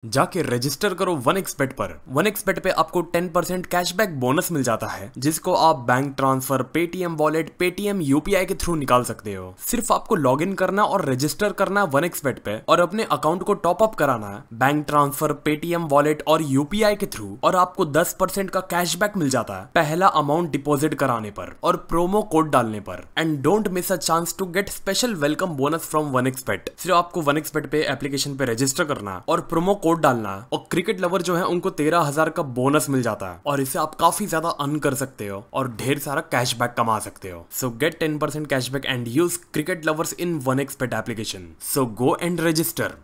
जाके रजिस्टर करो 1xbet पर। 1xbet पे आपको 10% कैशबैक बोनस मिल जाता है, जिसको आप bank transfer, Paytm wallet, Paytm UPI के थ्रू निकाल सकते हो। सिर्फ आपको लॉग इन करना और रजिस्टर करना 1xbet पे और अपने अकाउंट को टॉप अप कराना है बैंक ट्रांसफर, पेटीएम वॉलेट और यूपीआई के थ्रू, और आपको 10% का कैशबैक मिल जाता है पहला अमाउंट डिपॉजिट कराने पर और प्रोमो कोड डालने पर। And don't miss a chance to get special welcome bonus from 1xbet। सिर्फ आपको 1xbet पे एप्लीकेशन पे रजिस्टर करना और प्रोमो कोड डालना है, और क्रिकेट लवर जो है उनको 13,000 का बोनस मिल जाता है, और इससे आप काफी ज्यादा अर्न कर सकते हो और ढेर सारा कैशबैक कमा सकते हो। सो gate 10% cashback and use cricket lovers in 1xbet application. So go and register.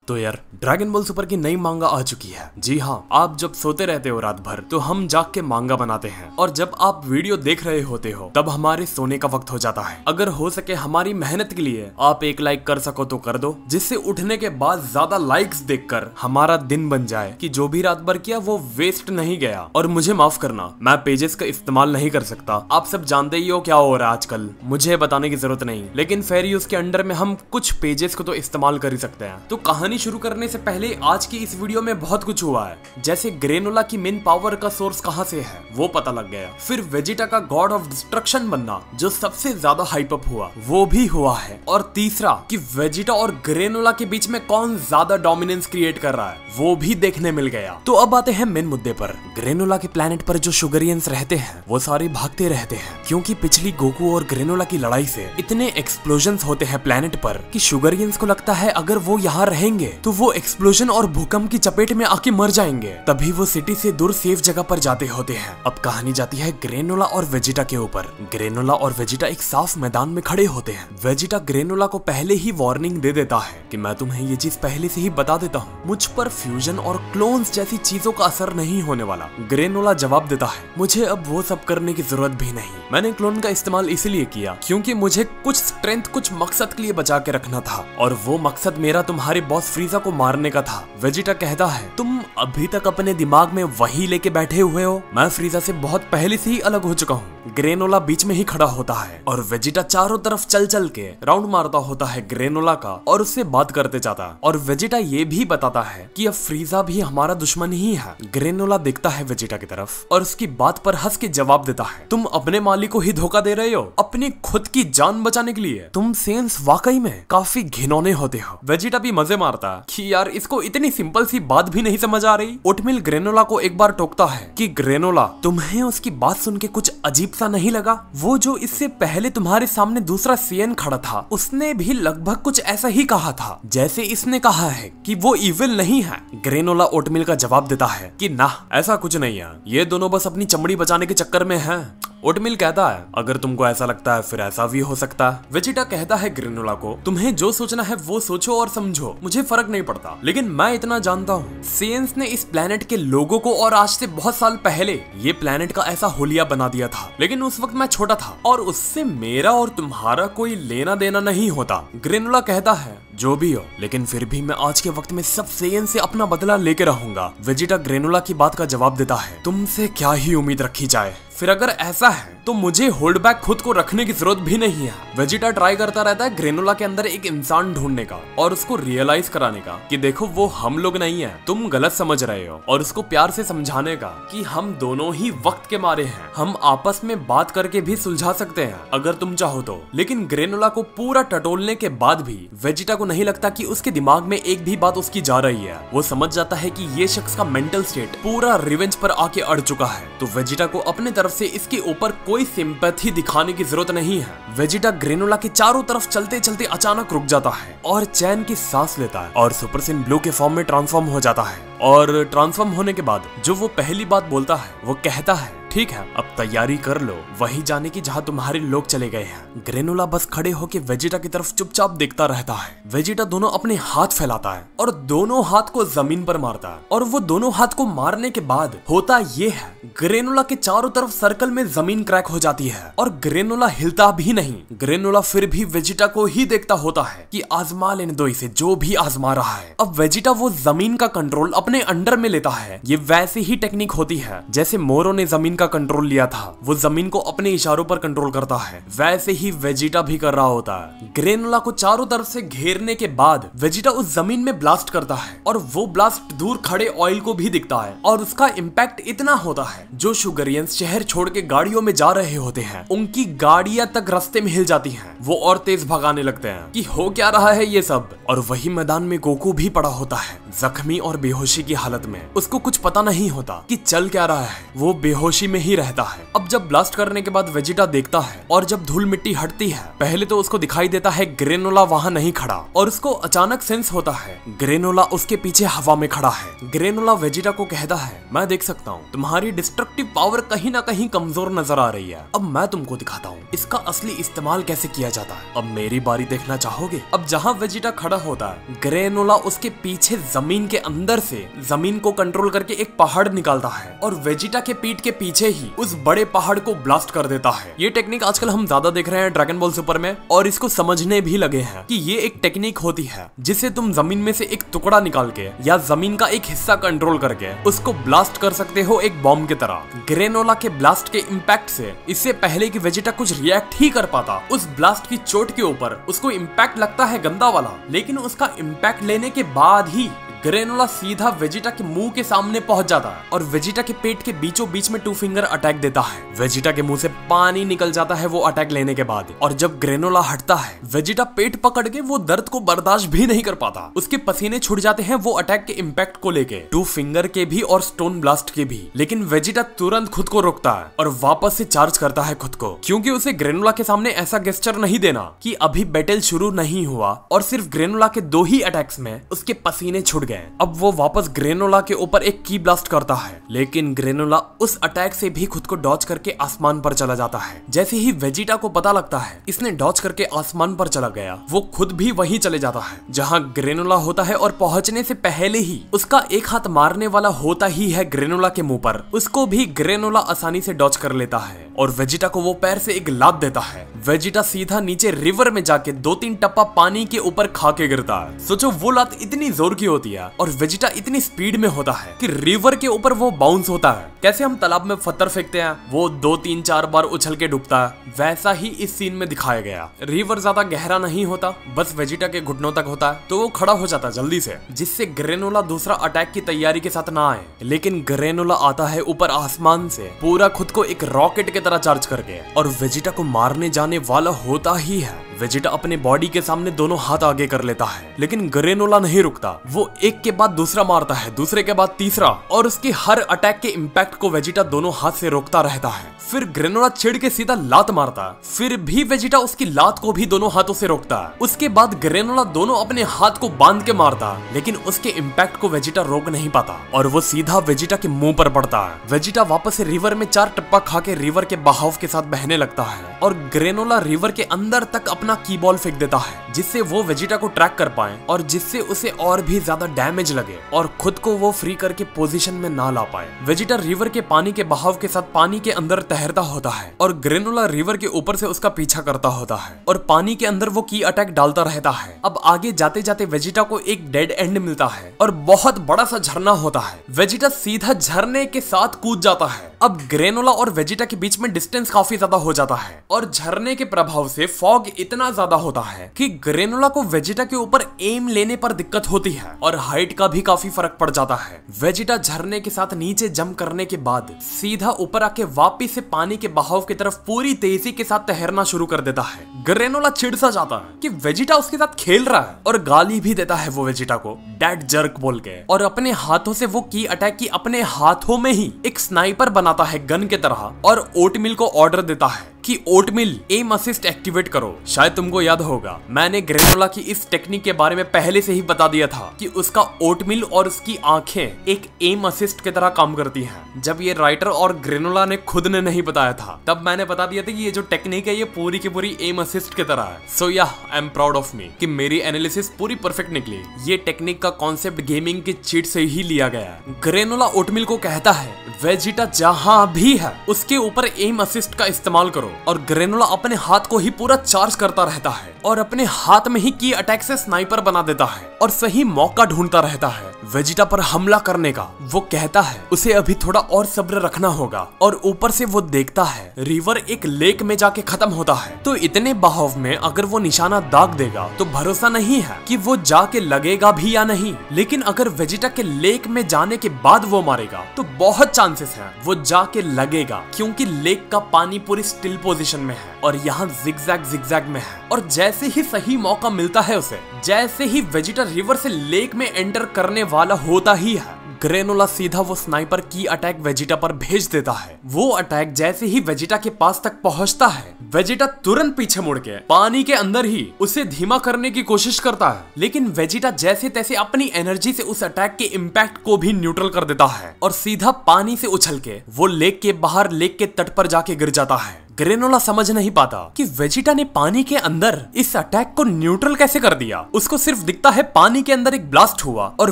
तो यार, ड्रैगन बॉल सुपर की नई मांगा आ चुकी है। जी हाँ, आप जब सोते रहते हो रात भर तो हम जाग के मांगा बनाते हैं, और जब आप वीडियो देख रहे होते हो तब हमारे सोने का वक्त हो जाता है। अगर हो सके हमारी मेहनत के लिए आप एक लाइक कर सको तो कर दो, जिससे उठने के बाद ज्यादा लाइक्स देखकर हमारा दिन बन जाए कि जो भी रात भर किया वो वेस्ट नहीं गया। और मुझे माफ करना, मैं पेजेस का इस्तेमाल नहीं कर सकता, आप सब जानते ही हो क्या हो रहा है आजकल, मुझे बताने की जरूरत नहीं। लेकिन फेयर यूज के अंडर में हम कुछ पेजेस को तो इस्तेमाल कर ही सकते हैं। तो कहानी शुरू करने से पहले आज की इस वीडियो में बहुत कुछ हुआ है, जैसे ग्रेनोला की मेन पावर का सोर्स कहां से है वो पता लग गया, फिर वेजिटा का गॉड ऑफ डिस्ट्रक्शन बनना जो सबसे ज्यादा हाइप अप हुआ वो भी हुआ है, और तीसरा कि वेजिटा और ग्रेनोला के बीच में कौन ज्यादा डोमिनेंस क्रिएट कर रहा है वो भी देखने मिल गया। तो अब आते हैं मेन मुद्दे पर। ग्रेनोला के प्लेनेट पर जो शुगरियंस रहते हैं वो सारे भागते रहते हैं, क्योंकि पिछली गोकू और ग्रेनोला की लड़ाई से इतने एक्सप्लोजन्स होते हैं प्लेनेट पर कि शुगरियंस को लगता है अगर वो यहाँ रहेंगे तो वो एक्सप्लोजन और भूकंप की चपेट में आके मर जाएंगे। तभी वो सिटी से दूर सेफ जगह पर जाते होते हैं। अब कहानी जाती है ग्रेनोला और वेजिटा के ऊपर। ग्रेनोला और वेजिटा एक साफ मैदान में खड़े होते हैं। वेजिटा ग्रेनोला को पहले ही वार्निंग दे देता है कि मैं तुम्हें ये चीज पहले से ही बता देता हूँ, मुझ पर फ्यूजन और क्लोन्स जैसी चीजों का असर नहीं होने वाला। ग्रेनोला जवाब देता है, मुझे अब वो सब करने की जरूरत भी नहीं। मैंने क्लोन का इस्तेमाल इसलिए किया क्योंकि मुझे कुछ स्ट्रेंथ कुछ मकसद के लिए बचा के रखना था, और वो मकसद मेरा तुम्हारे बॉस फ्रीजा को मारने का था। वेजिटा कहता है, तुम अभी तक अपने दिमाग में वही लेके बैठे हुए हो, मैं फ्रीजा से बहुत पहले से ही अलग हो चुका हूँ। ग्रेनोला बीच में ही खड़ा होता है और वेजिटा चारों तरफ चल चल के राउंड मारता होता है ग्रेनोला का, और उससे बात करते जाता है। और वेजिटा ये भी बताता है कि अब फ्रीजा भी हमारा दुश्मन ही है। ग्रेनोला देखता है वेजिटा की तरफ और उसकी बात पर हंस के जवाब देता है, तुम अपने मालिक को ही धोखा दे रहे हो अपनी खुद की जान बचाने के लिए। तुम सेंस वाकई में काफी घिनौने होते हो। वेजिटा भी मजे मारता है कि यार इसको इतनी सिंपल सी बात भी नहीं समझ आ रही। ओटमिल ग्रेनोला को एक बार टोकता है कि ग्रेनोला, तुम्हें उसकी बात सुन के कुछ अजीब सा नहीं लगा? वो जो इससे पहले तुम्हारे सामने दूसरा सीएन खड़ा था उसने भी लगभग कुछ ऐसा ही कहा था जैसे इसने कहा है कि वो इविल नहीं है। ग्रेनोला ओटमिल का जवाब देता है कि ना, ऐसा कुछ नहीं है, ये दोनों बस अपनी चमड़ी बचाने के चक्कर में हैं। ओटमिल कहता है, अगर तुमको ऐसा लगता है फिर ऐसा भी हो सकता है। वेजिटा कहता है ग्रेनोला को, तुम्हें जो सोचना है वो सोचो और समझो, मुझे फर्क नहीं पड़ता, लेकिन मैं इतना जानता हूँ, सेंस ने इस प्लेनेट के लोगों को और आज से बहुत साल पहले ये प्लेनेट का ऐसा होलिया बना दिया था, लेकिन उस वक्त मैं छोटा था और उससे मेरा और तुम्हारा कोई लेना देना नहीं होता। ग्रेनोला कहता है, जो भी हो, लेकिन फिर भी मैं आज के वक्त में सब सेंस से अपना बदला लेके रहूंगा। वेजिटा ग्रेनोला की बात का जवाब देता है, तुमसे क्या ही उम्मीद रखी जाए, फिर अगर ऐसा है तो मुझे होल्ड बैक खुद को रखने की जरूरत भी नहीं है। वेजिटा ट्राई करता रहता है ग्रेनोला के अंदर एक इंसान ढूंढने का और उसको रियलाइज कराने का कि देखो वो हम लोग नहीं है, तुम गलत समझ रहे हो, और उसको प्यार से समझाने का कि हम दोनों ही वक्त के मारे हैं, हम आपस में बात करके भी सुलझा सकते हैं अगर तुम चाहो तो। लेकिन ग्रेनोला को पूरा टटोलने के बाद भी वेजिटा को नहीं लगता कि उसके दिमाग में एक भी बात उसकी जा रही है। वो समझ जाता है कि ये शख्स का मेंटल स्टेट पूरा रिवेंज पर आके अड़ चुका है, तो वेजिटा को अपने तरफ से इसके ऊपर कोई सिंपैथी दिखाने की जरूरत नहीं है। वेजिटा ग्रेनोला के चारों तरफ चलते चलते अचानक रुक जाता है और चैन की सांस लेता है और सुपरसिन ब्लू के फॉर्म में ट्रांसफॉर्म हो जाता है। और ट्रांसफॉर्म होने के बाद जो वो पहली बात बोलता है वो कहता है, ठीक है अब तैयारी कर लो वही जाने की जहाँ तुम्हारे लोग चले गए हैं। ग्रेनोला बस खड़े होकर वेजिटा की तरफ चुपचाप देखता रहता है। वेजिटा दोनों अपने हाथ फैलाता है और दोनों हाथ को जमीन पर मारता है, और वो दोनों हाथ को मारने के बाद होता ये है, ग्रेनोला के चारों तरफ सर्कल में जमीन क्रैक हो जाती है और ग्रेनोला हिलता भी नहीं। ग्रेनोला फिर भी वेजिटा को ही देखता होता है कि आजमा लेने दो इसे, जो भी आजमा रहा है। अब वेजिटा वो जमीन का कंट्रोल अपने अंडर में लेता है। ये वैसे ही टेक्निक होती है जैसे मोरो ने जमीन का कंट्रोल लिया था वो जमीन को अपने इशारों पर कंट्रोल करता है, वैसे ही वेजिटा भी कर रहा होता है। ग्रेनोला को चारों तरफ से घेरने के बाद वेजिटा उस जमीन में ब्लास्ट करता है और वो ब्लास्ट दूर खड़े ऑयल को भी दिखता है और उसका इम्पैक्ट इतना होता है जो शुगरियंस शहर छोड़ के गाड़ियों में जा रहे होते हैं उनकी गाड़ियां तक रास्ते में हिल जाती हैं। वो और तेज भगाने लगते हैं कि हो क्या रहा है ये सब। और वही मैदान में गोकू भी पड़ा होता है जख्मी और बेहोशी की हालत में। उसको कुछ पता नहीं होता कि चल क्या रहा है, वो बेहोशी में ही रहता है। अब जब ब्लास्ट करने के बाद वेजिटा देखता है और जब धूल मिट्टी हटती है पहले तो उसको दिखाई देता है ग्रेनोला वहां नहीं खड़ा और उसको अचानक सेंस होता है ग्रेनोला उसके पीछे हवा में खड़ा है। ग्रेनोला वेजिटा को कहता है मैं देख सकता हूँ तुम्हारी डिस्ट्रक्टिव पावर कहीं ना कहीं कमजोर नजर आ रही है, अब मैं तुमको दिखाता हूँ इसका असली इस्तेमाल कैसे किया जाता है। अब मेरी बारी देखना चाहोगे? अब जहाँ वेजिटा खड़ा होता है ग्रेनोला उसके पीछे जमीन के अंदर से जमीन को कंट्रोल करके एक पहाड़ निकालता है और वेजिटा के पीठ के पीछे ही उस बड़े पहाड़ को ब्लास्ट कर देता है। ये टेक्निक आजकल हम ज्यादा देख रहे हैं ड्रैगन बॉल सुपर में और इसको समझने भी लगे हैं कि ये एक टेक्निक होती है जिसे तुम जमीन में से एक टुकड़ा निकाल के या जमीन का एक हिस्सा कंट्रोल करके उसको ब्लास्ट कर सकते हो एक बॉम्ब की तरह। ग्रेनोला के ब्लास्ट के इम्पैक्ट से इससे पहले कि वेजिटा कुछ रिएक्ट ही कर पाता उस ब्लास्ट की चोट के ऊपर उसको इम्पैक्ट लगता है गंदा वाला, लेकिन उसका इम्पैक्ट लेने के बाद ही ग्रेनोला सीधा वेजिटा के मुंह के सामने पहुंच जाता है और वेजिटा के पेट के बीचों बीच में 2 फिंगर अटैक देता है। वेजिटा के मुंह से पानी निकल जाता है वो अटैक लेने के बाद और जब ग्रेनोला हटता है वेजिटा पेट पकड़ के वो दर्द को बर्दाश्त भी नहीं कर पाता। उसके पसीने छूट जाते हैं वो अटैक के इम्पैक्ट को लेके, 2 फिंगर के भी और स्टोन ब्लास्ट के भी। लेकिन वेजिटा तुरंत खुद को रोकता है और वापस से चार्ज करता है खुद को, क्योंकि उसे ग्रेनोला के सामने ऐसा गेस्चर नहीं देना कि अभी बैटल शुरू नहीं हुआ और सिर्फ ग्रेनोला के 2 ही अटैक्स में उसके पसीने छूट गए। अब वो वापस ग्रेनोला के ऊपर एक की ब्लास्ट करता है, लेकिन ग्रेनोला उस अटैक से भी खुद को डॉज करके आसमान पर चला जाता है। जैसे ही वेजिटा को पता लगता है इसने डॉज करके आसमान पर चला गया, वो खुद भी वहीं चले जाता है जहां ग्रेनोला होता है और पहुंचने से पहले ही उसका एक हाथ मारने वाला होता ही है ग्रेनोला के मुंह पर। उसको भी ग्रेनोला आसानी से डॉज कर लेता है और वेजिटा को वो पैर से एक लात देता है। वेजिटा सीधा नीचे रिवर में जाके 2-3 टप्पा पानी के ऊपर खा के गिरता है। सोचो वो लात इतनी जोर की होती है और वेजिटा इतनी स्पीड में होता है कि रिवर के ऊपर वो बाउंस होता है। कैसे हम तालाब में पत्थर फेंकते हैं वो 2-3-4 बार उछल के डूबता है, वैसा ही इस सीन में दिखाया गया। रिवर ज्यादा गहरा नहीं होता, बस वेजिटा के घुटनों तक होता है, तो वो खड़ा हो जाता जल्दी से, जिससे ग्रेनोला दूसरा अटैक की तैयारी के साथ ना आए। लेकिन ग्रेनोला आता है ऊपर आसमान से पूरा खुद को एक रॉकेट की तरह चार्ज करके और वेजिटा को मारने जाने वाला होता ही है। वेजिटा अपने बॉडी के सामने दोनों हाथ आगे कर लेता है, लेकिन ग्रेनोला नहीं रुकता। वो एक के बाद दूसरा मारता है, दूसरे के बाद तीसरा, और उसके हर अटैक के इम्पैक्ट को वेजिटा दोनों हाथ से रोकता रहता है। फिर ग्रेनोला चिढ़ के सीधा लात मारता है, फिर भी वेजिटा उसकी लात को भी दोनों हाथों से रोकता है। उसके बाद ग्रेनोला दोनों अपने हाथ को बांध के मारता है, लेकिन उसके इम्पैक्ट को वेजिटा रोक नहीं पाता और वो सीधा वेजिटा के मुंह पर पड़ता है। वेजिटा वापस से रिवर में 4 टप्पा खा के रिवर के बहाव के साथ बहने लगता है और ग्रेनोला रिवर के अंदर तक अपना की बॉल फेंक देता है, जिससे वो वेजिटा को ट्रैक कर पाए और जिससे उसे और भी ज्यादा डैमेज लगे और खुद को वो फ्री करके पोजीशन में ना ला पाए। वेजिटा रिवर के पानी के बहाव के साथ पानी के अंदर तैरता होता है और ग्रेनोला रिवर के ऊपर से उसका पीछा करता होता है और पानी के अंदर वो की अटैक डालता रहता है। अब आगे जाते जाते वेजिटा को एक डेड एंड मिलता है और बहुत बड़ा सा झरना होता है। वेजिटा सीधा झरने के साथ कूद जाता है। अब ग्रेनोला और वेजिटा के बीच में डिस्टेंस काफी ज्यादा हो जाता है और झरने के प्रभाव से फॉग इतना ज्यादा होता है कि ग्रेनोला को वेजिटा के ऊपर एम लेने पर दिक्कत होती है और हाइट का भी काफी फर्क पड़ जाता है। वेजिटा झरने के साथ नीचे जंप करने के बाद सीधा ऊपर आके वापिस से पानी के बहाव की तरफ पूरी तेजी के साथ तैरना शुरू कर देता है। ग्रेनोला चिढ़ सा जाता है कि वेजिटा उसके साथ खेल रहा है और गाली भी देता है वो वेजिटा को डैड जर्क बोल के, और अपने हाथों से वो की अटैक की अपने हाथों में ही एक स्नाइपर बनाता है गन के तरह और ओटमिल को ऑर्डर देता है कि ओटमिल एम असिस्ट एक्टिवेट करो। शायद तुमको याद होगा मैंने ग्रेनोला की इस टेक्निक के बारे में पहले से ही बता दिया था कि उसका ओटमिल और उसकी आंखें एक एम असिस्ट की तरह काम करती हैं। जब ये राइटर और ग्रेनोला ने खुद ने नहीं बताया था तब मैंने बता दिया था कि ये जो टेक्निक है ये पूरी की पूरी एम असिस्ट की तरह है। सो या I am proud of me कि मेरी एनालिसिस पूरी परफेक्ट निकली। ये टेक्निक का कॉन्सेप्ट गेमिंग की चीट से ही लिया गया है। ग्रेनोला ओटमिल को कहता है वेजिटा जहाँ भी है उसके ऊपर एम असिस्ट का इस्तेमाल करो और ग्रेनोला अपने हाथ को ही पूरा चार्ज करता रहता है और अपने हाथ में ही की अटैक से स्नाइपर बना देता है और सही मौका ढूंढता रहता है वेजिटा पर हमला करने का। वो कहता है उसे अभी थोड़ा और सब्र रखना होगा और ऊपर से वो देखता है रिवर एक लेक में जाके खत्म होता है। तो इतने बहाव में अगर वो निशाना दाग देगा तो भरोसा नहीं है कि वो जाके लगेगा भी या नहीं, लेकिन अगर वेजिटा के लेक में जाने के बाद वो मारेगा तो बहुत चांसेस है वो जाके लगेगा, क्योंकि लेक का पानी पूरी स्टिल पोजीशन में है और यहाँ जिगजैग में है। और जैसे ही सही मौका मिलता है उसे, जैसे ही वेजिटा रिवर से लेक में एंटर करने वाला होता ही है, ग्रेनोला सीधा वो स्नाइपर की अटैक वेजिटा पर भेज देता है। वो अटैक जैसे ही वेजिटा के पास तक पहुंचता है, वेजिटा तुरंत पीछे मुड़ के पानी के अंदर ही उसे धीमा करने की कोशिश करता है, लेकिन वेजिटा जैसे तैसे अपनी एनर्जी से उस अटैक के इम्पैक्ट को भी न्यूट्रल कर देता है और सीधा पानी से उछल के वो लेक के बाहर लेक के तट पर जाके गिर जाता है। ग्रेनोला समझ नहीं पाता कि वेजिटा ने पानी के अंदर इस अटैक को न्यूट्रल कैसे कर दिया। उसको सिर्फ दिखता है पानी के अंदर एक ब्लास्ट हुआ और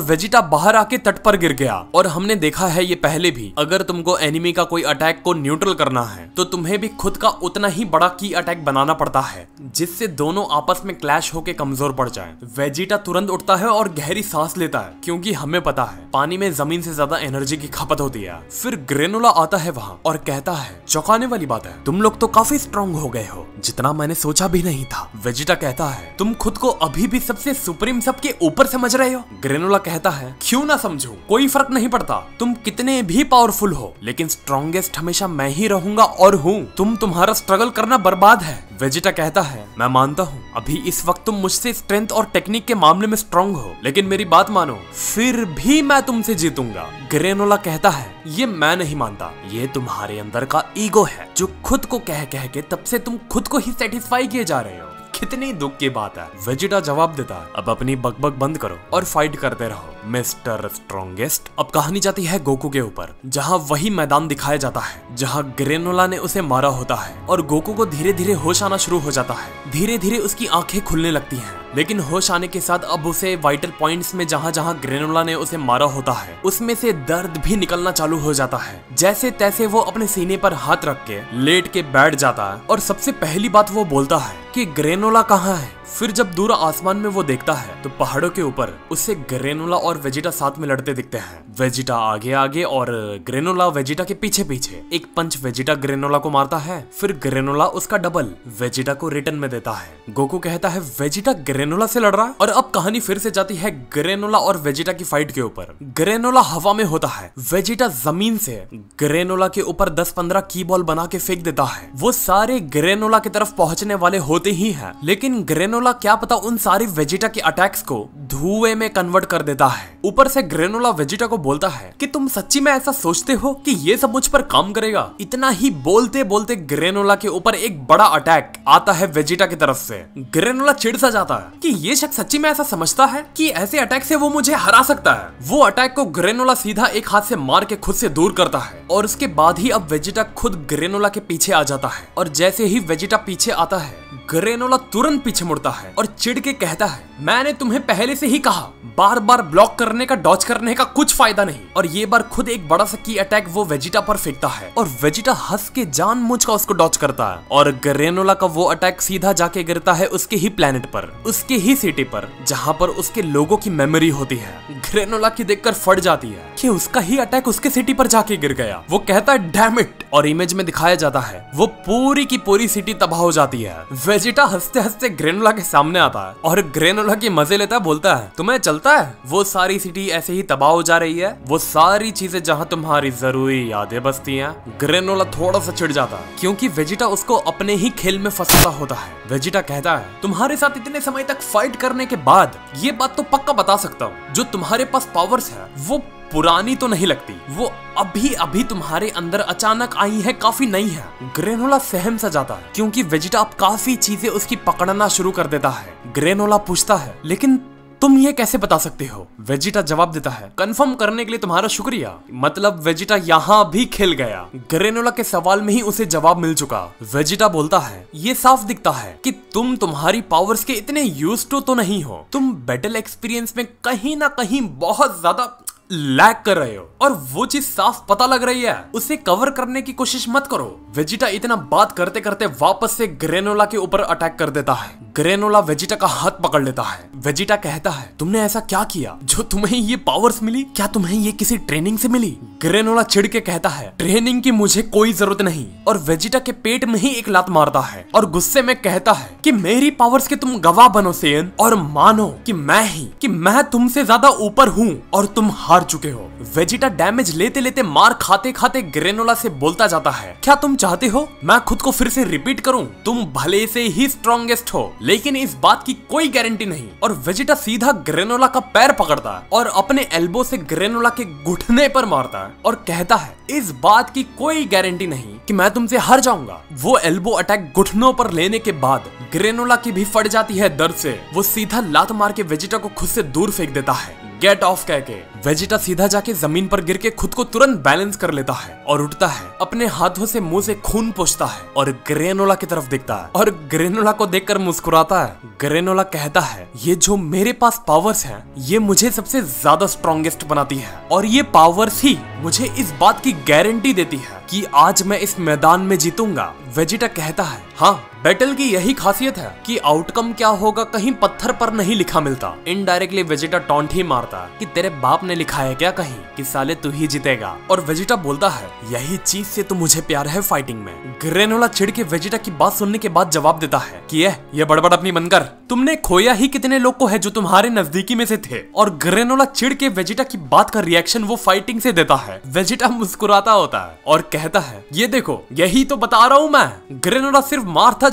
वेजिटा बाहर आके तट पर गिर गया। और हमने देखा है ये पहले भी, अगर तुमको एनिमी का कोई अटैक को न्यूट्रल करना है तो तुम्हें भी खुद का उतना ही बड़ा की अटैक बनाना पड़ता है जिससे दोनों आपस में क्लैश होके कमजोर पड़ जाए। वेजिटा तुरंत उठता है और गहरी सांस लेता है, क्योंकि हमें पता है पानी में जमीन से ज्यादा एनर्जी की खपत होती है। फिर ग्रेनोला आता है वहाँ और कहता है चौंकाने वाली बात है, तुम लोग तो काफी स्ट्रॉन्ग हो गए हो, जितना मैंने सोचा भी नहीं था। वेजिटा कहता है तुम खुद को अभी भी सबसे सुप्रीम सबके ऊपर समझ रहे हो। ग्रेनोला कहता है क्यों ना समझूं, कोई फर्क नहीं पड़ता तुम कितने भी पावरफुल हो, लेकिन स्ट्रॉन्गेस्ट हमेशा मैं ही रहूंगा और हूँ। तुम्हारा स्ट्रगल करना बर्बाद है। वेजिटा कहता है मैं मानता हूँ अभी इस वक्त तुम मुझसे स्ट्रेंथ और टेक्निक के मामले में स्ट्रॉन्ग हो, लेकिन मेरी बात मानो, फिर भी मैं तुमसे जीतूंगा। ग्रेनोला कहता है ये मैं नहीं मानता, ये तुम्हारे अंदर का ईगो है जो खुद को कह के तब से तुम खुद को ही सेटिस्फाई किए जा रहे हो। कितनी दुख की बात है। वेजिटा जवाब देता है अब अपनी बकबक बंद करो और फाइट करते रहो मिस्टर स्ट्रॉन्गेस्ट। अब कहानी जाती है गोकू के ऊपर, जहाँ वही मैदान दिखाया जाता है जहाँ ग्रेनोला ने उसे मारा होता है और गोकू को धीरे धीरे होश आना शुरू हो जाता है। धीरे धीरे उसकी आंखें खुलने लगती हैं, लेकिन होश आने के साथ अब उसे वाइटल पॉइंट्स में जहाँ जहाँ ग्रेनोला ने उसे मारा होता है उसमें से दर्द भी निकलना चालू हो जाता है। जैसे तैसे वो अपने सीने पर हाथ रख के लेट के बैठ जाता है और सबसे पहली बात वो बोलता है कि ग्रेनोला कहाँ है। फिर जब दूर आसमान में वो देखता है तो पहाड़ों के ऊपर उससे ग्रेनोला और वेजिटा साथ में लड़ते दिखते हैं। वेजिटा आगे आगे और ग्रेनोला वेजिटा के पीछे पीछे। एक पंच वेजिटा ग्रेनोला को मारता है, फिर ग्रेनोला उसका डबल वेजिटा को रिटर्न में देता है। गोकू कहता है वेजिटा ग्रेनोला से लड़ रहा है। और अब कहानी फिर से जाती है ग्रेनोला और वेजिटा की फाइट के ऊपर। ग्रेनोला हवा में होता है, वेजिटा जमीन से ग्रेनोला के ऊपर 10-15 की बॉल बना के फेंक देता है। वो सारे ग्रेनोला की तरफ पहुंचने वाले होते ही हैं, लेकिन ग्रेनोला क्या पता उन सारी वेजिटा के अटैक्स को धुएं में कन्वर्ट कर देता है। ऊपर से ग्रेनोला वेजिटा को बोलता है कि तुम सच्ची में ऐसा सोचते हो कि ये सब मुझ पर काम करेगा। इतना ही बोलते बोलते ग्रेनोला के ऊपर एक बड़ा अटैक आता है वेजिटा की तरफ से। ग्रेनोला चिढ़ सा जाता है कि ये शख्स सच्ची में ऐसा समझता है कि ऐसे अटैक से वो मुझे हरा सकता है। वो अटैक को ग्रेनोला सीधा एक हाथ से मार के खुद से दूर करता है और उसके बाद ही अब वेजिटा खुद ग्रेनोला के पीछे आ जाता है। और जैसे ही वेजिटा पीछे आता है ग्रेनोला तुरंत पीछे मुड़ता है और चिढ़ के कहता है मैंने तुम्हें पहले से ही कहा, बार बार ब्लॉक करने का डॉज करने का कुछ फायदा नहीं। और ये बार खुद एक बड़ा सा की अटैक वो वेजिटा पर फेंकता है और वेजिटा हंस के जानबूझ का उसको डॉज करता है और ग्रेनोला का वो अटैक सीधा जाके गिरता है उसके ही प्लेनेट पर, उसके ही सिटी पर, जहाँ पर उसके लोगों की मेमोरी होती है। ग्रेनोला की देखकर फट जाती है कि उसका ही अटैक उसके सिटी पर जाके गिर गया। वो कहता है डैम इट, और इमेज में दिखाया जाता है वो पूरी की पूरी सिटी तबाह हो जाती है। वेजिटा हंसते हंसते ग्रेनोला के सामने आता है और ग्रेनोला की मजे लेता है, बोलता है तुम्हें चलता है वो सारी सिटी ऐसे ही तबाह हो जा रही है, वो सारी चीजें जहाँ तुम्हारी जरूरी यादें बसती हैं। ग्रेनोला थोड़ा सा चिढ़ जाता है क्योंकि वेजिटा उसको अपने ही खेल में फंसाता होता है। वेजिटा कहता है तुम्हारे साथ इतने समय तक फाइट करने के बाद ये बात तो पक्का बता सकता हूँ, जो तुम्हारे पास पावर्स है वो पुरानी तो नहीं लगती, वो अभी अभी तुम्हारे अंदर अचानक आई है, काफी नई है। ग्रेनोला सहम सा जाता है क्योंकि वेजिटा अब काफी चीजें उसकी पकड़ना शुरू कर देता है। ग्रेनोला पूछता है लेकिन तुम ये कैसे बता सकते हो? वेजिटा जवाब देता है कंफर्म करने के लिए तुम्हारा शुक्रिया। मतलब वेजिटा यहाँ भी खेल गया। ग्रेनोला के सवाल में ही उसे जवाब मिल चुका। वेजिटा बोलता है ये साफ दिखता है कि तुम तुम्हारी पावर्स के इतने यूज्ड तो नहीं हो, तुम बैटल एक्सपीरियंस में कहीं ना कहीं बहुत ज्यादा लैग कर रहे हो और वो चीज साफ पता लग रही है, उसे कवर करने की कोशिश मत करो। वेजिटा इतना बात करते करते वापस से ग्रेनोला के ऊपर अटैक कर देता है। ग्रेनोला वेजिटा का हाथ पकड़ लेता है। वेजिटा कहता है, तुमने ऐसा क्या किया जो तुम्हें ये पावर्स मिली? क्या तुम्हें ये किसी ट्रेनिंग से मिली? ग्रेनोला चिढ़ के कहता है, ट्रेनिंग की मुझे कोई जरूरत नहीं, और वेजिटा के पेट में ही एक लात मारता है और गुस्से में कहता है कि मेरी पावर्स के तुम गवाह बनो सेयन, और मानो कि मैं तुमसे ज्यादा ऊपर हूँ और तुम हार चुके हो। वेजिटा डैमेज लेते लेते मार खाते खाते ग्रेनोला से बोलता जाता है, क्या तुम चाहते हो मैं खुद को फिर से रिपीट करूं? तुम भले से ही स्ट्रॉन्गेस्ट हो, लेकिन इस बात की कोई गारंटी नहीं। और वेजिटा सीधा ग्रेनोला का पैर पकड़ता है और अपने एल्बो से ग्रेनोला के घुटने पर मारता है और कहता है, इस बात की कोई गारंटी नहीं कि मैं तुमसे हार जाऊंगा। वो एल्बो अटैक घुटनों पर लेने के बाद ग्रेनोला की भी फट जाती है दर्द से। वो सीधा लात मार के वेजिटा को खुद से दूर फेंक देता है, गेट ऑफ कह के। वेजिटा सीधा जाके जमीन पर गिर के खुद को तुरंत बैलेंस कर लेता है और उठता है। अपने हाथों से मुंह से खून पोंछता है और ग्रेनोला की तरफ देखता है और ग्रेनोला को देखकर मुस्कुराता है। ग्रेनोला कहता है, ये जो मेरे पास पावर्स हैं, ये मुझे सबसे ज्यादा स्ट्रॉन्गेस्ट बनाती है, और ये पावर्स ही मुझे इस बात की गारंटी देती है कि आज मैं इस मैदान में जीतूंगा। वेजिटा कहता है, हाँ, बैटल की यही खासियत है कि आउटकम क्या होगा कहीं पत्थर पर नहीं लिखा मिलता। इनडायरेक्टली वेजिटा टॉन्ट ही मारता है कि तेरे बाप ने लिखा है क्या कहीं कि साले तू ही जीतेगा। और वेजिटा बोलता है, यही चीज से तो मुझे प्यार है फाइटिंग में। ग्रेनोला चिढ़ के वेजिटा की बात सुनने के बाद जवाब देता है कि ये बड़बड़ अपनी बंद कर, तुमने खोया ही कितने लोग को है जो तुम्हारे नजदीकी में से थे। और ग्रेनोला चिढ़ के वेजिटा की बात का रिएक्शन वो फाइटिंग से देता है। वेजिटा मुस्कुराता होता है और कहता है, ये देखो, यही तो बता रहा हूँ मैं। ग्रेनोला सिर्फ मारता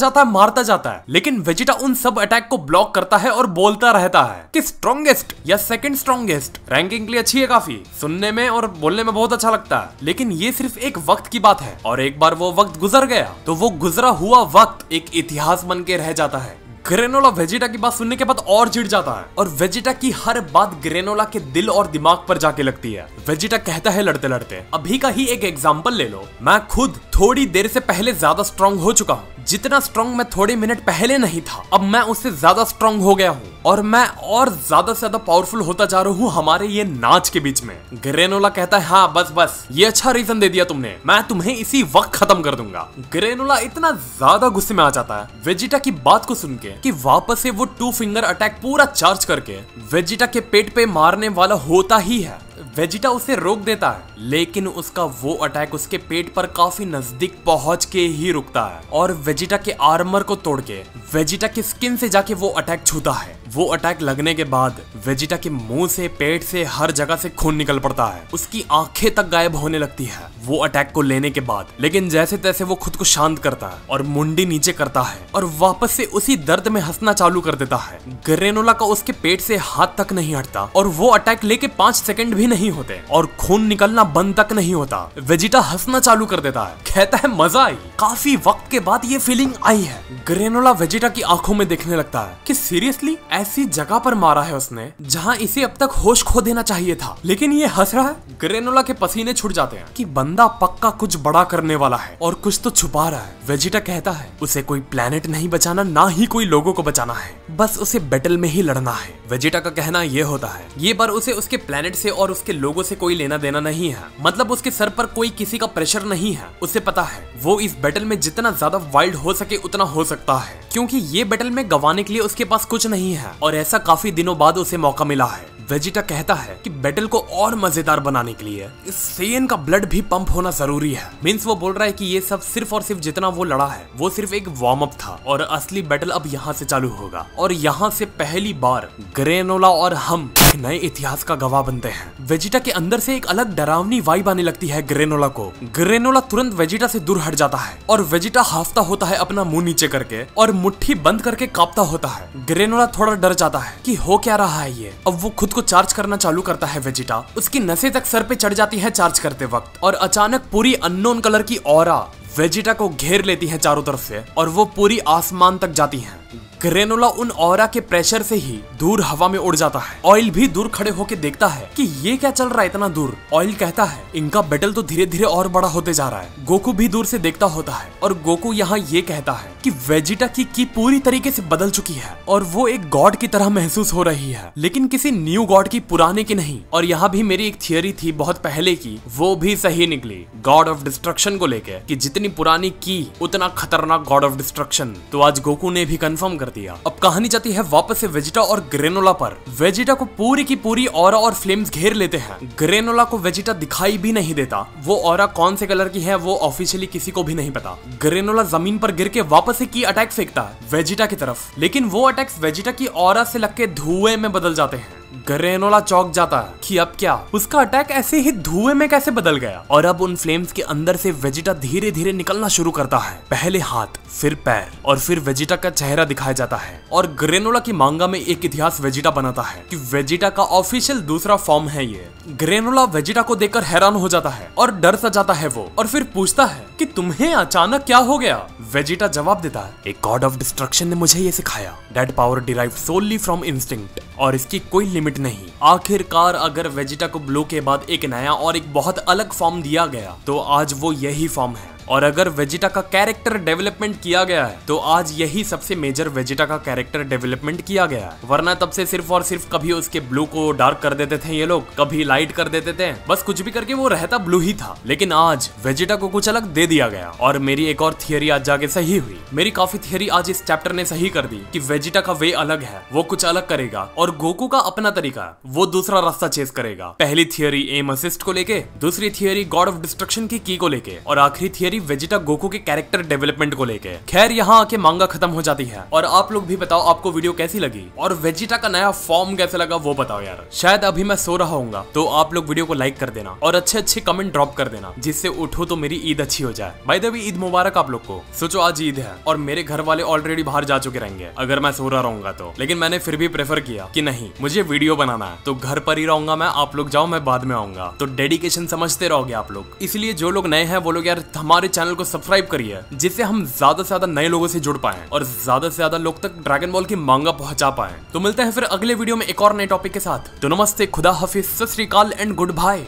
जाता है, लेकिन वेजिटा उन सब अटैक को ब्लॉक करता है और बोलता रहता है कि स्ट्रॉन्गेस्ट या सेकंड स्ट्रॉन्गेस्ट रैंकिंग के लिए अच्छी है, काफी सुनने में और बोलने में बहुत अच्छा लगता है, लेकिन ये सिर्फ एक वक्त की बात है, और एक बार वो वक्त गुजर गया तो वो गुजरा हुआ वक्त एक इतिहास बन के रह जाता है। ग्रेनोला वेजिटा की बात सुनने के बाद और चिढ़ जाता है और वेजिटा की हर बात ग्रेनोला के दिल और दिमाग पर जाके लगती है। वेजिटा कहता है लड़ते लड़ते, अभी का ही एक एग्जांपल ले लो, मैं खुद थोड़ी देर से पहले ज्यादा स्ट्रांग हो चुका हूँ। जितना स्ट्रांग मैं थोड़े मिनट पहले नहीं था, अब मैं उससे ज्यादा स्ट्रांग हो गया हूँ, और मैं और ज्यादा से ज्यादा पावरफुल होता जा रहा हूँ हमारे ये नाच के बीच में। ग्रेनोला कहता है, हाँ बस ये अच्छा रीजन दे दिया तुमने, मैं तुम्हें इसी वक्त खत्म कर दूंगा। ग्रेनोला इतना ज्यादा गुस्से में आ जाता है वेजिटा की बात को सुन के कि वापस से वो 2 फिंगर अटैक पूरा चार्ज करके वेजिटा के पेट पे मारने वाला होता ही है। वेजिटा उसे रोक देता है, लेकिन उसका वो अटैक उसके पेट पर काफी नजदीक पहुंच के ही रुकता है और वेजिटा के आर्मर को तोड़ के वेजिटा की स्किन से जाके वो अटैक छूता है। वो अटैक लगने के बाद वेजिटा के मुंह से, पेट से, हर जगह से खून निकल पड़ता है। उसकी आंखें तक गायब होने लगती है वो अटैक को लेने के बाद, लेकिन जैसे तैसे वो खुद को शांत करता है और मुंडी नीचे करता है और वापस से उसी दर्द में हंसना चालू कर देता है। ग्रेनोला का उसके पेट से हाथ तक नहीं हटता और वो अटैक लेके 5 सेकंड भी नहीं होते और खून निकलना बंद तक नहीं होता। वेजिटा हंसना चालू कर देता है, कहता है मजा आई, काफी वक्त के बाद ये फीलिंग आई है। ग्रेनोला वेजिटा की आंखों में देखने लगता है कि सीरियसली ऐसी जगह पर मारा है उसने जहां इसे अब तक होश खो देना चाहिए था, लेकिन ये हंस रहा है। ग्रेनोला के पसीने छूट जाते हैं कि बंदा पक्का कुछ बड़ा करने वाला है और कुछ तो छुपा रहा है। वेजिटा कहता है उसे कोई प्लेनेट नहीं बचाना, ना ही कोई लोगों को बचाना है, बस उसे बैटल में ही लड़ना है। वेजिटा का कहना ये होता है ये बार उसे उसके प्लेनेट से और उसके लोगों से कोई लेना देना नहीं है, मतलब उसके सर पर कोई किसी का प्रेशर नहीं है। उसे पता है वो इस बैटल में जितना ज्यादा वाइल्ड हो सके उतना हो सकता है, क्योंकि ये बैटल में गंवाने के लिए उसके पास कुछ नहीं है और ऐसा काफी दिनों बाद उसे मौका मिला है। वेजिटा कहता है कि बैटल को और मजेदार बनाने के लिए इस सेयन का ब्लड भी पंप होना जरूरी है। मींस वो बोल रहा है कि ये सब सिर्फ और सिर्फ जितना वो लड़ा है वो सिर्फ एक वार्म अप था और असली बैटल अब यहाँ से चालू होगा और यहाँ से पहली बार ग्रेनोला और हम एक नए इतिहास का गवाह बनते हैं। वेजिटा के अंदर से एक अलग डरावनी वाइब आने लगती है ग्रेनोला को। ग्रेनोला तुरंत वेजिटा से दूर हट जाता है और वेजिटा हाफता होता है अपना मुंह नीचे करके और मुट्ठी बंद करके कांपता होता है। ग्रेनोला थोड़ा डर जाता है कि हो क्या रहा है ये। अब वो खुद को चार्ज करना चालू करता है वेजिटा, उसकी नसें तक सर पे चढ़ जाती है चार्ज करते वक्त और अचानक पूरी अननोन कलर की ऑरा वेजिटा को घेर लेती है चारों तरफ से और वो पूरी आसमान तक जाती है। ग्रेनोला उन ऑरा के प्रेशर से ही दूर हवा में उड़ जाता है। ऑयल भी दूर खड़े होकर देखता है कि ये क्या चल रहा है इतना दूर। ऑयल कहता है इनका बैटल तो धीरे धीरे और बड़ा होते जा रहा है। गोकू भी दूर से देखता होता है और गोकू यहाँ ये कहता है कि वेजिटा की पूरी तरीके से बदल चुकी है और वो एक गॉड की तरह महसूस हो रही है, लेकिन किसी न्यू गॉड की, पुराने की नहीं। और यहाँ भी मेरी एक थियरी थी बहुत पहले की, वो भी सही निकली गॉड ऑफ डिस्ट्रक्शन को लेकर, कि जितनी पुरानी की उतना खतरनाक गॉड ऑफ डिस्ट्रक्शन। तो आज गोकू ने भी कंफर्म कर दिया। अब कहानी जाती है वापस से वेजिटा और ग्रेनोला पर। वेजिटा को पूरी की पूरी ऑरा और फ्लेम्स घेर लेते हैं। ग्रेनोला को वेजिटा दिखाई भी नहीं देता। वो ऑरा कौन से कलर की है वो ऑफिशियली किसी को भी नहीं पता। ग्रेनोला जमीन पर गिर के वापस से की अटैक फेंकता है वेजिटा की तरफ, लेकिन वो अटैक्स वेजिटा की ऑरा से लग के धुएं में बदल जाते हैं। ग्रेनोला चौंक जाता है कि अब क्या, उसका अटैक ऐसे ही धुएं में कैसे बदल गया। और अब उन फ्लेम्स के अंदर से वेजिटा धीरे धीरे निकलना शुरू करता है। पहले हाथ, फिर पैर और फिर वेजिटा का चेहरा दिखाया जाता है। और ग्रेनोला की मांगा में एक इतिहास वेजिटा बनाता है कि वेजिटा का ऑफिशियल दूसरा फॉर्म है ये। ग्रेनोला वेजिटा को देखकर हैरान हो जाता है और डर सा जाता है वो, और फिर पूछता है कि तुम्हें अचानक क्या हो गया। वेजिटा जवाब देता है, एक गॉड ऑफ डिस्ट्रक्शन ने मुझे ये सिखाया, that power derived solely from instinct, और इसकी कोई लिमिट नहीं। आखिरकार अगर वेजिटा को ब्लू के बाद एक नया और एक बहुत अलग फॉर्म दिया गया तो आज वो यही फॉर्म है। और अगर वेजिटा का कैरेक्टर डेवलपमेंट किया गया है तो आज यही सबसे मेजर वेजिटा का कैरेक्टर डेवलपमेंट किया गया है। वरना तब से सिर्फ और सिर्फ कभी उसके ब्लू को डार्क कर देते थे ये लोग, कभी लाइट कर देते थे, बस कुछ भी करके वो रहता ब्लू ही था। लेकिन आज वेजिटा को कुछ अलग दे दिया गया। और मेरी एक और थियरी आज जाके सही हुई। मेरी काफी थियरी आज इस चैप्टर ने सही कर दी कि वेजिटा का वे अलग है, वो कुछ अलग करेगा, और गोकू का अपना तरीका है, वो दूसरा रास्ता चेस करेगा। पहली थियरी एम असिस्ट को लेके, दूसरी थियरी गॉड ऑफ डिस्ट्रक्शन की को लेके, और आखिरी थियरी वेजिटा गोकू के कैरेक्टर डेवलपमेंट को लेके। खैर यहाँ आके मांगा खत्म हो जाती है। और आप लोग भी बताओ आपको वीडियो कैसी लगी और वेजिटा का नया फॉर्म कैसे लगा वो बताओ यार। शायद अभी मैं सो रहा हूँगा तो आप लोग वीडियो को लाइक कर देना और अच्छे अच्छे कमेंट ड्रॉप कर देना, जिससे उठो तो मेरी ईद अच्छी हो जाए। बाय द वे ईद मुबारक आप लोग को। सोचो आज ईद है और मेरे घर वाले ऑलरेडी बाहर जा चुके रहेंगे अगर मैं सो रहा रहूंगा तो, लेकिन मैंने फिर भी प्रेफर किया कि नहीं मुझे वीडियो बनाना है तो घर पर ही रहूंगा मैं, आप लोग जाओ मैं बाद में आऊंगा। तो डेडिकेशन समझते रहोगे आप लोग। इसलिए जो लोग नए हैं वो लोग यार हमारे चैनल को सब्सक्राइब करिए, जिससे हम ज्यादा से ज्यादा नए लोगों से जुड़ पाएं और ज्यादा से ज्यादा लोग तक ड्रैगन बॉल की मांगा पहुंचा पाएं। तो मिलते हैं फिर अगले वीडियो में एक और नए टॉपिक के साथ। तो नमस्ते, खुदा हाफिज, सत श्री अकाल एंड गुड बाय।